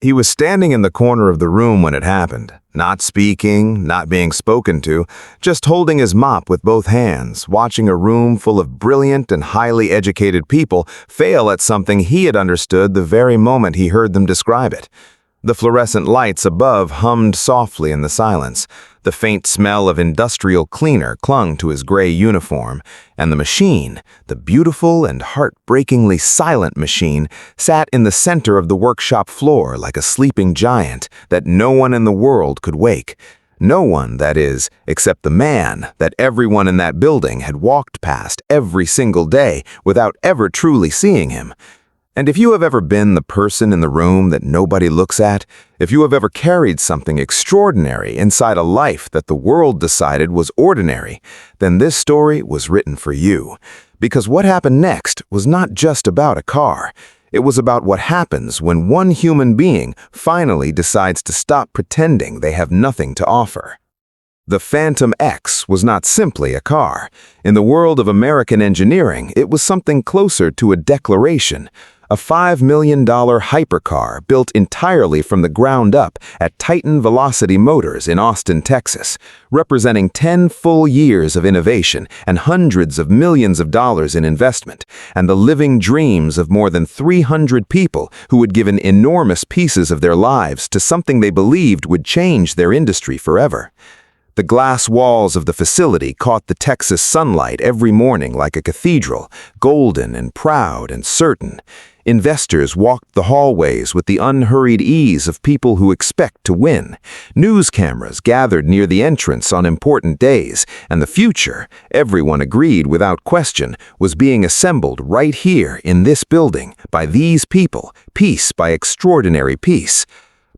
He was standing in the corner of the room when it happened, not speaking, not being spoken to, just holding his mop with both hands, watching a room full of brilliant and highly educated people fail at something he had understood the very moment he heard them describe it. The fluorescent lights above hummed softly in the silence. The faint smell of industrial cleaner clung to his gray uniform, and the machine, the beautiful and heartbreakingly silent machine, sat in the center of the workshop floor like a sleeping giant that no one in the world could wake. No one, that is, except the man that everyone in that building had walked past every single day without ever truly seeing him. And if you have ever been the person in the room that nobody looks at, if you have ever carried something extraordinary inside a life that the world decided was ordinary, then this story was written for you. Because what happened next was not just about a car. It was about what happens when one human being finally decides to stop pretending they have nothing to offer. The Phantom X was not simply a car. In the world of American engineering, it was something closer to a declaration. A $5 million hypercar built entirely from the ground up at Titan Velocity Motors in Austin, Texas, representing 10 full years of innovation and hundreds of millions of dollars in investment, and the living dreams of more than 300 people who had given enormous pieces of their lives to something they believed would change their industry forever. The glass walls of the facility caught the Texas sunlight every morning like a cathedral, golden and proud and certain. Investors walked the hallways with the unhurried ease of people who expect to win. News cameras gathered near the entrance on important days, and the future, everyone agreed without question, was being assembled right here in this building by these people, piece by extraordinary piece.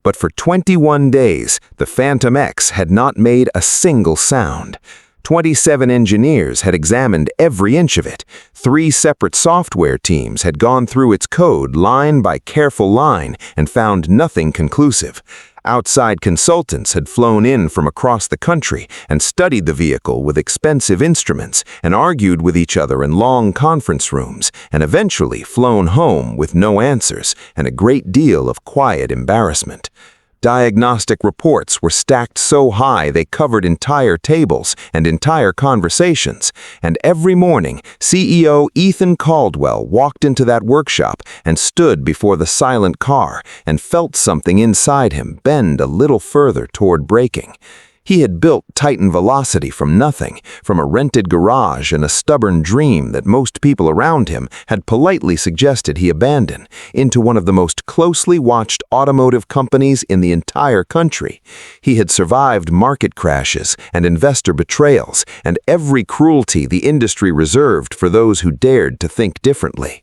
But for 21 days, the Phantom X had not made a single sound. 27 engineers had examined every inch of it. 3 separate software teams had gone through its code line by careful line and found nothing conclusive. Outside consultants had flown in from across the country and studied the vehicle with expensive instruments and argued with each other in long conference rooms and eventually flown home with no answers and a great deal of quiet embarrassment. Diagnostic reports were stacked so high they covered entire tables and entire conversations, and every morning CEO Ethan Caldwell walked into that workshop and stood before the silent car and felt something inside him bend a little further toward braking. He had built Titan Velocity from nothing, from a rented garage and a stubborn dream that most people around him had politely suggested he abandon, into one of the most closely watched automotive companies in the entire country. He had survived market crashes and investor betrayals and every cruelty the industry reserved for those who dared to think differently.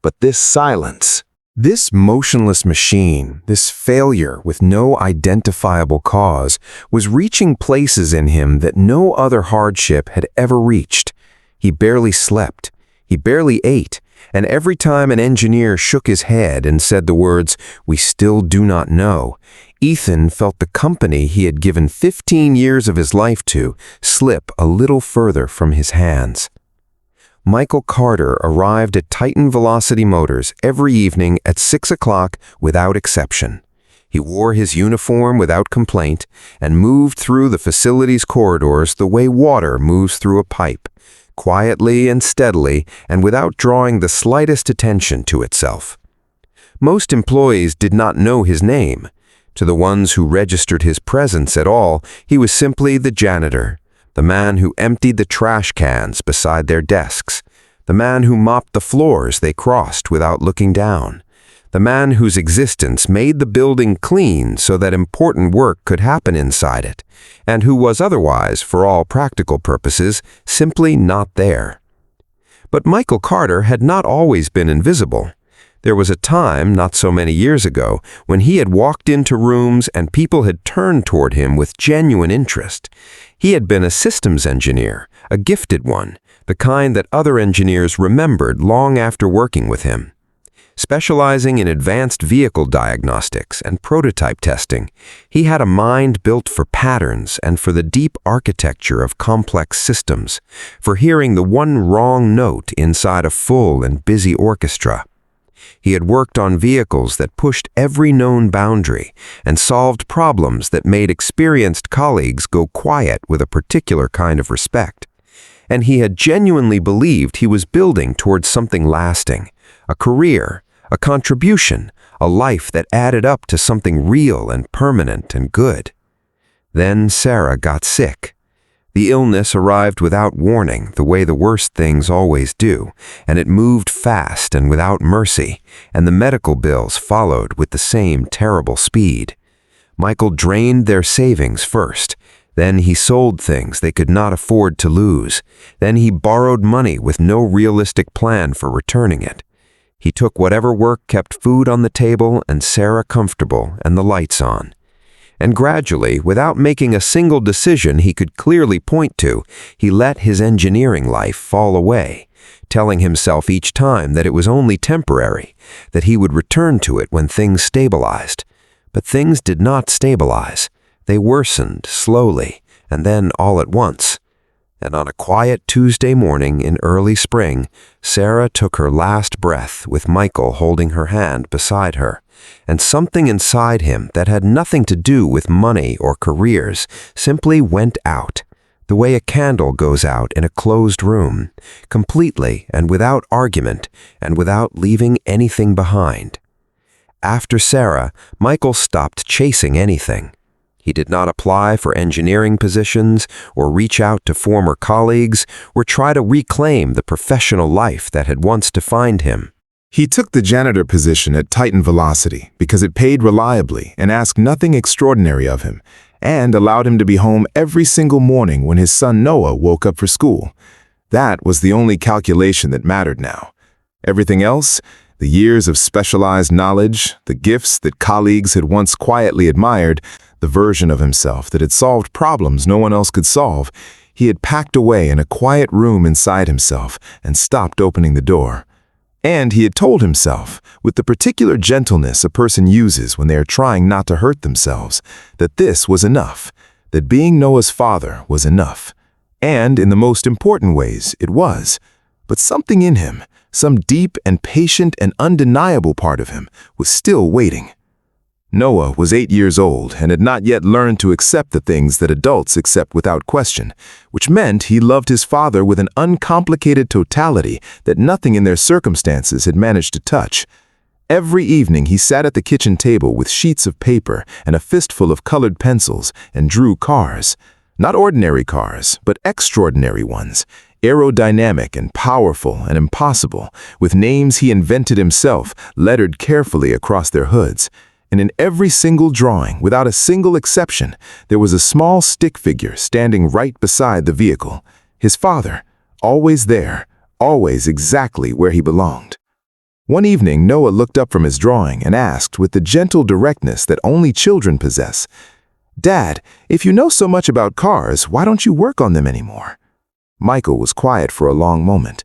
But this silence, this motionless machine, this failure with no identifiable cause, was reaching places in him that no other hardship had ever reached. He barely slept, he barely ate, and every time an engineer shook his head and said the words, "We still do not know," Ethan felt the company he had given 15 years of his life to slip a little further from his hands. Michael Carter arrived at Titan Velocity Motors every evening at 6 o'clock without exception. He wore his uniform without complaint and moved through the facility's corridors the way water moves through a pipe, quietly and steadily and without drawing the slightest attention to itself. Most employees did not know his name. To the ones who registered his presence at all, he was simply the janitor, the man who emptied the trash cans beside their desks, the man who mopped the floors they crossed without looking down, the man whose existence made the building clean so that important work could happen inside it, and who was otherwise, for all practical purposes, simply not there. But Michael Carter had not always been invisible. There was a time, not so many years ago, when he had walked into rooms and people had turned toward him with genuine interest. He had been a systems engineer, a gifted one, the kind that other engineers remembered long after working with him. Specializing in advanced vehicle diagnostics and prototype testing, he had a mind built for patterns and for the deep architecture of complex systems, for hearing the one wrong note inside a full and busy orchestra. He had worked on vehicles that pushed every known boundary and solved problems that made experienced colleagues go quiet with a particular kind of respect. And he had genuinely believed he was building towards something lasting, a career, a contribution, a life that added up to something real and permanent and good. Then Sarah got sick. The illness arrived without warning, the way the worst things always do, and it moved fast and without mercy, and the medical bills followed with the same terrible speed. Michael drained their savings first. Then he sold things they could not afford to lose. Then he borrowed money with no realistic plan for returning it. He took whatever work kept food on the table and Sarah comfortable and the lights on. And gradually, without making a single decision he could clearly point to, he let his engineering life fall away, telling himself each time that it was only temporary, that he would return to it when things stabilized. But things did not stabilize. They worsened slowly, and then all at once. And on a quiet Tuesday morning in early spring, Sarah took her last breath with Michael holding her hand beside her, and something inside him that had nothing to do with money or careers simply went out, the way a candle goes out in a closed room, completely and without argument and without leaving anything behind. After Sarah, Michael stopped chasing anything. He did not apply for engineering positions or reach out to former colleagues or try to reclaim the professional life that had once defined him. He took the janitor position at Titan Velocity because it paid reliably and asked nothing extraordinary of him, and allowed him to be home every single morning when his son Noah woke up for school. That was the only calculation that mattered now. Everything else, the years of specialized knowledge, the gifts that colleagues had once quietly admired, the version of himself that had solved problems no one else could solve, he had packed away in a quiet room inside himself and stopped opening the door. And he had told himself, with the particular gentleness a person uses when they are trying not to hurt themselves, that this was enough, that being Noah's father was enough. And in the most important ways, it was. But something in him, some deep and patient and undeniable part of him, was still waiting. Noah was 8 years old and had not yet learned to accept the things that adults accept without question, which meant he loved his father with an uncomplicated totality that nothing in their circumstances had managed to touch. Every evening he sat at the kitchen table with sheets of paper and a fistful of colored pencils and drew cars. Not ordinary cars, but extraordinary ones, aerodynamic and powerful and impossible, with names he invented himself, lettered carefully across their hoods. And in every single drawing, without a single exception, there was a small stick figure standing right beside the vehicle. His father, always there, always exactly where he belonged. One evening, Noah looked up from his drawing and asked with the gentle directness that only children possess, "Dad, if you know so much about cars, why don't you work on them anymore?" Michael was quiet for a long moment.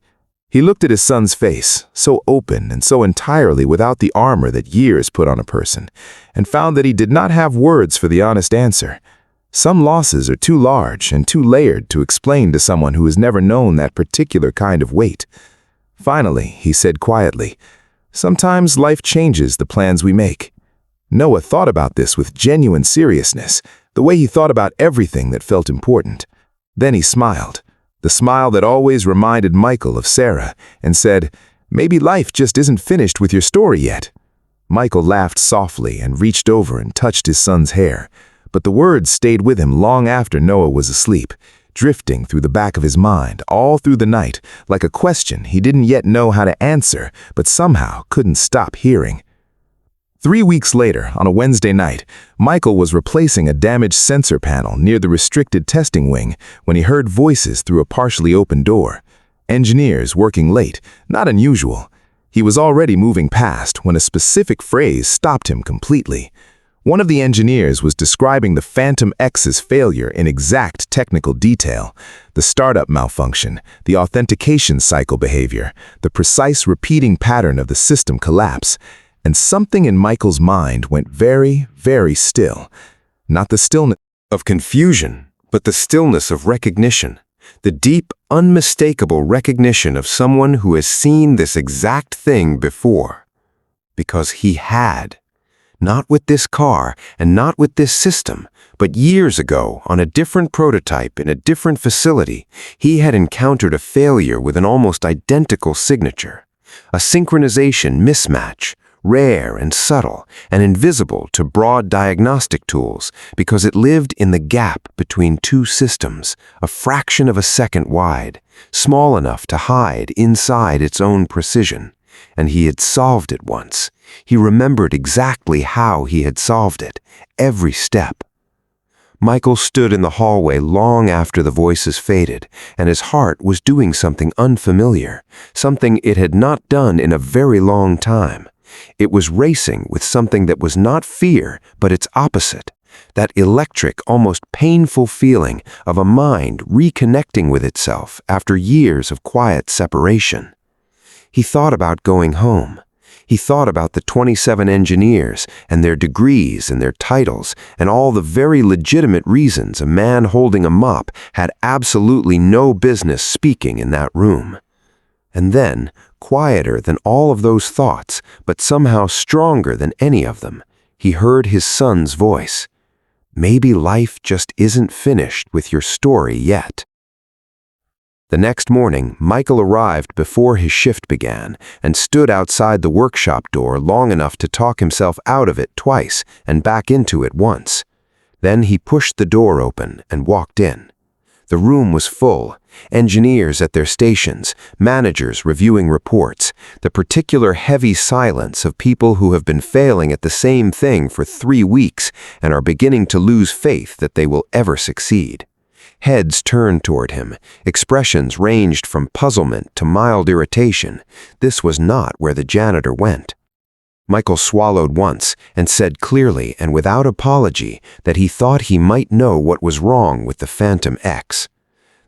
He looked at his son's face, so open and so entirely without the armor that years put on a person, and found that he did not have words for the honest answer. Some losses are too large and too layered to explain to someone who has never known that particular kind of weight. Finally, he said quietly, "Sometimes life changes the plans we make." Noah thought about this with genuine seriousness, the way he thought about everything that felt important. Then he smiled. The smile that always reminded Michael of Sarah, and said, "Maybe life just isn't finished with your story yet." Michael laughed softly and reached over and touched his son's hair, but the words stayed with him long after Noah was asleep, drifting through the back of his mind all through the night, like a question he didn't yet know how to answer, but somehow couldn't stop hearing. 3 weeks later, on a Wednesday night, Michael was replacing a damaged sensor panel near the restricted testing wing when he heard voices through a partially open door. Engineers working late, not unusual. He was already moving past when a specific phrase stopped him completely. One of the engineers was describing the Phantom X's failure in exact technical detail, the startup malfunction, the authentication cycle behavior, the precise repeating pattern of the system collapse. And something in Michael's mind went very, very still. Not the stillness of confusion, but the stillness of recognition. The deep, unmistakable recognition of someone who has seen this exact thing before. Because he had. Not with this car and not with this system, but years ago, on a different prototype in a different facility, he had encountered a failure with an almost identical signature. A synchronization mismatch, rare and subtle and invisible to broad diagnostic tools because it lived in the gap between two systems, a fraction of a second wide, small enough to hide inside its own precision. And he had solved it once. He remembered exactly how he had solved it, every step. Michael stood in the hallway long after the voices faded, and his heart was doing something unfamiliar, something it had not done in a very long time. It was racing with something that was not fear, but its opposite, that electric, almost painful feeling of a mind reconnecting with itself after years of quiet separation. He thought about going home. He thought about the 27 engineers and their degrees and their titles and all the very legitimate reasons a man holding a mop had absolutely no business speaking in that room. And then, quieter than all of those thoughts, but somehow stronger than any of them, he heard his son's voice. Maybe life just isn't finished with your story yet. The next morning, Michael arrived before his shift began and stood outside the workshop door long enough to talk himself out of it twice and back into it once. Then he pushed the door open and walked in. The room was full, engineers at their stations, managers reviewing reports, the particular heavy silence of people who have been failing at the same thing for 3 weeks and are beginning to lose faith that they will ever succeed. Heads turned toward him. Expressions ranged from puzzlement to mild irritation. This was not where the janitor went. Michael swallowed once and said clearly and without apology that he thought he might know what was wrong with the Phantom X.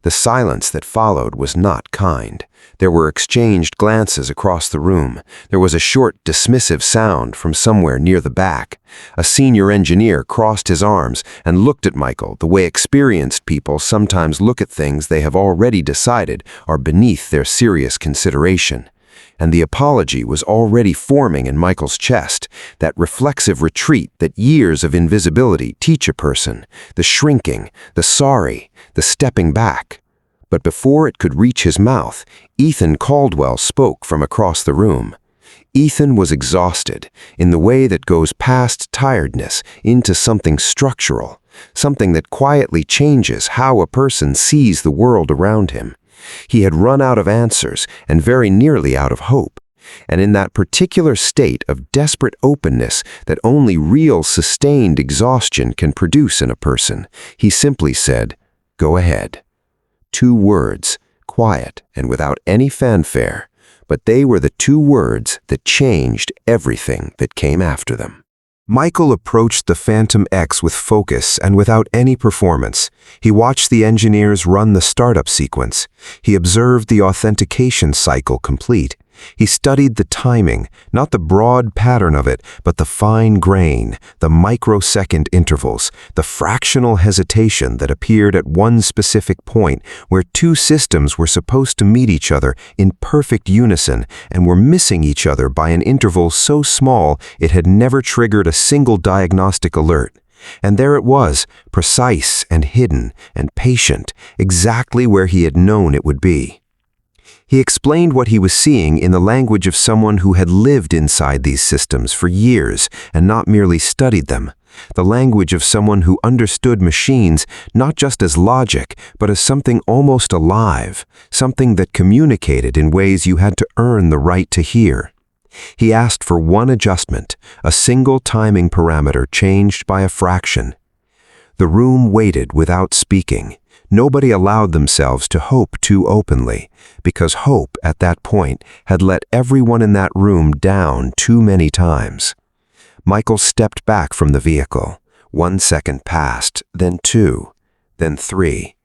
The silence that followed was not kind. There were exchanged glances across the room. There was a short, dismissive sound from somewhere near the back. A senior engineer crossed his arms and looked at Michael the way experienced people sometimes look at things they have already decided are beneath their serious consideration. And the apology was already forming in Michael's chest, that reflexive retreat that years of invisibility teach a person, the shrinking, the sorry, the stepping back. But before it could reach his mouth, Ethan Caldwell spoke from across the room. Ethan was exhausted, in the way that goes past tiredness into something structural, something that quietly changes how a person sees the world around him. He had run out of answers and very nearly out of hope. And in that particular state of desperate openness that only real sustained exhaustion can produce in a person, he simply said, "Go ahead." 2 words, quiet and without any fanfare, but they were the 2 words that changed everything that came after them. Michael approached the Phantom X with focus and without any performance. He watched the engineers run the startup sequence. He observed the authentication cycle complete. He studied the timing, not the broad pattern of it, but the fine grain, the microsecond intervals, the fractional hesitation that appeared at one specific point where 2 systems were supposed to meet each other in perfect unison and were missing each other by an interval so small it had never triggered a single diagnostic alert. And there it was, precise and hidden and patient, exactly where he had known it would be. He explained what he was seeing in the language of someone who had lived inside these systems for years and not merely studied them, the language of someone who understood machines not just as logic, but as something almost alive, something that communicated in ways you had to earn the right to hear. He asked for one adjustment, a single timing parameter changed by a fraction. The room waited without speaking. Nobody allowed themselves to hope too openly, because hope at that point had let everyone in that room down too many times. Michael stepped back from the vehicle. 1 second passed, then 2, then 3.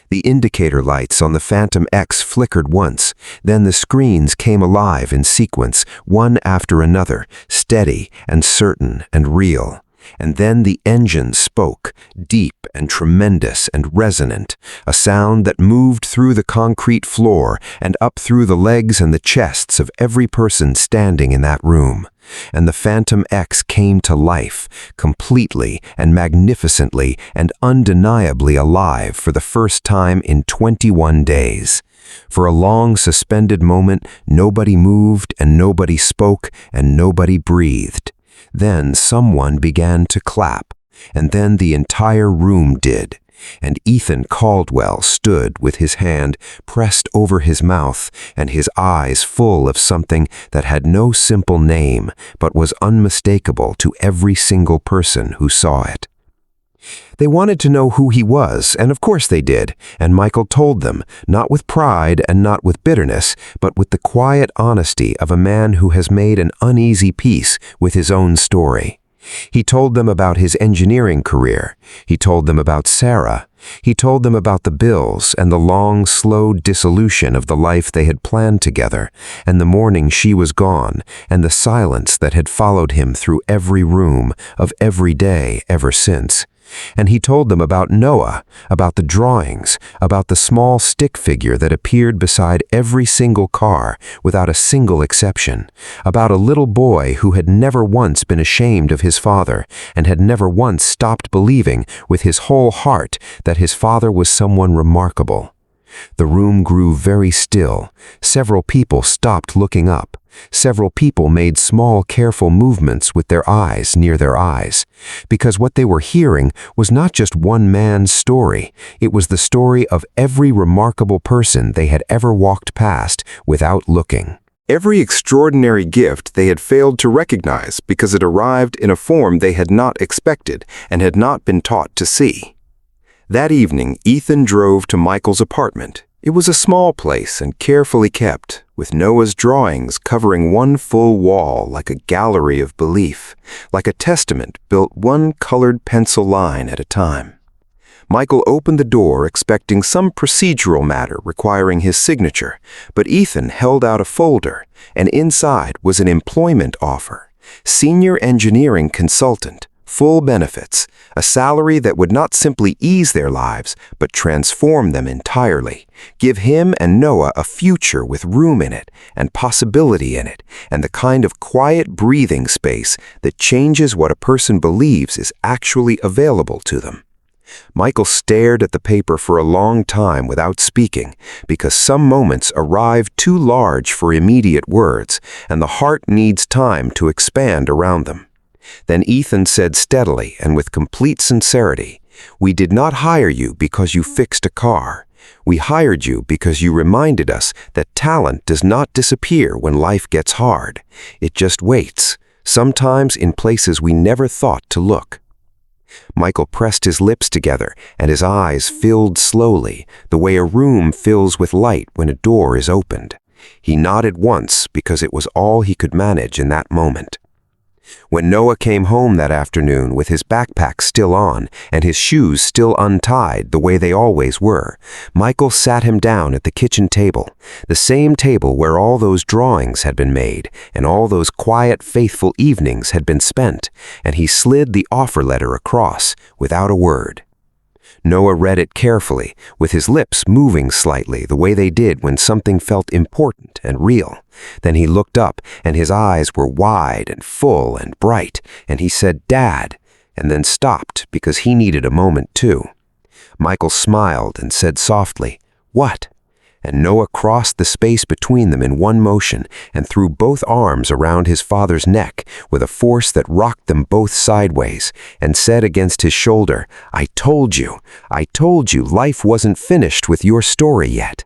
The indicator lights on the Phantom X flickered once, then the screens came alive in sequence, one after another, steady and certain and real. And then the engine spoke, deep and tremendous and resonant, a sound that moved through the concrete floor and up through the legs and the chests of every person standing in that room. and the Phantom X came to life, completely and magnificently and undeniably alive for the first time in 21 days. For a long suspended moment, nobody moved and nobody spoke and nobody breathed. Then someone began to clap, and then the entire room did. And Ethan Caldwell stood with his hand pressed over his mouth and his eyes full of something that had no simple name but was unmistakable to every single person who saw it. They wanted to know who he was, and of course they did, and Michael told them, not with pride and not with bitterness, but with the quiet honesty of a man who has made an uneasy peace with his own story. He told them about his engineering career. He told them about Sarah. He told them about the bills and the long, slow dissolution of the life they had planned together, and the morning she was gone, and the silence that had followed him through every room of every day ever since. And he told them about Noah, about the drawings, about the small stick figure that appeared beside every single car without a single exception, about a little boy who had never once been ashamed of his father and had never once stopped believing with his whole heart that his father was someone remarkable. The room grew very still. Several people stopped looking up. Several people made small, careful movements with their eyes near their eyes, because what they were hearing was not just one man's story. It was the story of every remarkable person they had ever walked past without looking. Every extraordinary gift they had failed to recognize because it arrived in a form they had not expected and had not been taught to see. That evening, Ethan drove to Michael's apartment. It was a small place and carefully kept, with Noah's drawings covering one full wall like a gallery of belief, like a testament built one colored pencil line at a time. Michael opened the door expecting some procedural matter requiring his signature, but Ethan held out a folder, and inside was an employment offer. Senior engineering consultant, full benefits, a salary that would not simply ease their lives, but transform them entirely, give him and Noah a future with room in it and possibility in it, and the kind of quiet breathing space that changes what a person believes is actually available to them. Michael stared at the paper for a long time without speaking, because some moments arrive too large for immediate words, and the heart needs time to expand around them. Then Ethan said steadily and with complete sincerity, "We did not hire you because you fixed a car. We hired you because you reminded us that talent does not disappear when life gets hard. It just waits, sometimes in places we never thought to look." Michael pressed his lips together and his eyes filled slowly, the way a room fills with light when a door is opened. He nodded once because it was all he could manage in that moment. When Noah came home that afternoon with his backpack still on and his shoes still untied the way they always were, Michael sat him down at the kitchen table, the same table where all those drawings had been made and all those quiet, faithful evenings had been spent, and he slid the offer letter across without a word. Noah read it carefully, with his lips moving slightly the way they did when something felt important and real. Then he looked up, and his eyes were wide and full and bright, and he said, "Dad," and then stopped because he needed a moment too. Michael smiled and said softly, "What?" And Noah crossed the space between them in one motion and threw both arms around his father's neck with a force that rocked them both sideways, and said against his shoulder, I told you life wasn't finished with your story yet."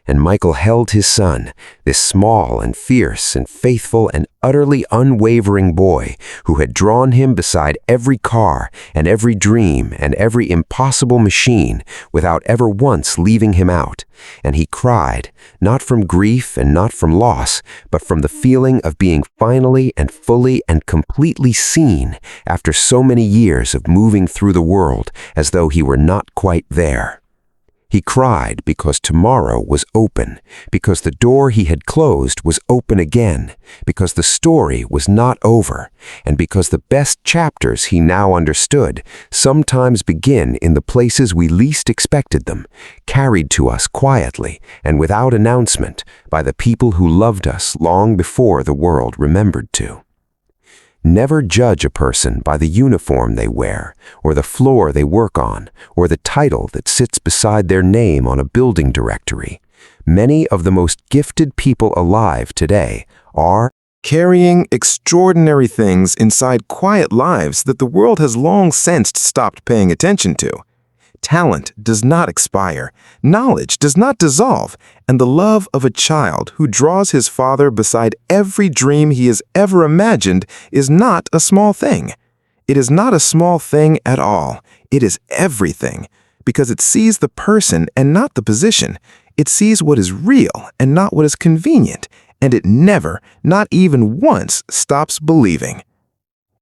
And Michael held his son, this small and fierce and faithful and utterly unwavering boy who had drawn him beside every car and every dream and every impossible machine without ever once leaving him out. And he cried, not from grief and not from loss, but from the feeling of being finally and fully and completely seen after so many years of moving through the world as though he were not quite there. He cried because tomorrow was open, because the door he had closed was open again, because the story was not over, and because the best chapters he now understood sometimes begin in the places we least expected them, carried to us quietly and without announcement by the people who loved us long before the world remembered to. Never judge a person by the uniform they wear, or the floor they work on, or the title that sits beside their name on a building directory. Many of the most gifted people alive today are carrying extraordinary things inside quiet lives that the world has long since stopped paying attention to. Talent does not expire, knowledge does not dissolve, and the love of a child who draws his father beside every dream he has ever imagined is not a small thing. It is not a small thing at all. It is everything, because it sees the person and not the position. It sees what is real and not what is convenient, and it never, not even once, stops believing.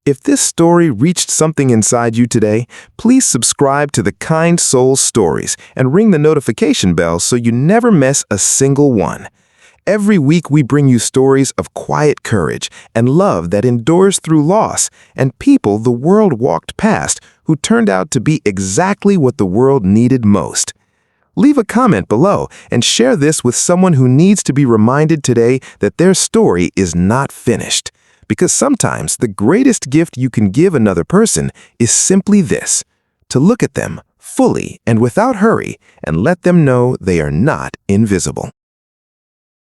If this story reached something inside you today, please subscribe to the Kind Soul Stories and ring the notification bell so you never miss a single one. Every week we bring you stories of quiet courage and love that endures through loss, and people the world walked past who turned out to be exactly what the world needed most. Leave a comment below and share this with someone who needs to be reminded today that their story is not finished. Because sometimes the greatest gift you can give another person is simply this: to look at them fully and without hurry and let them know they are not invisible.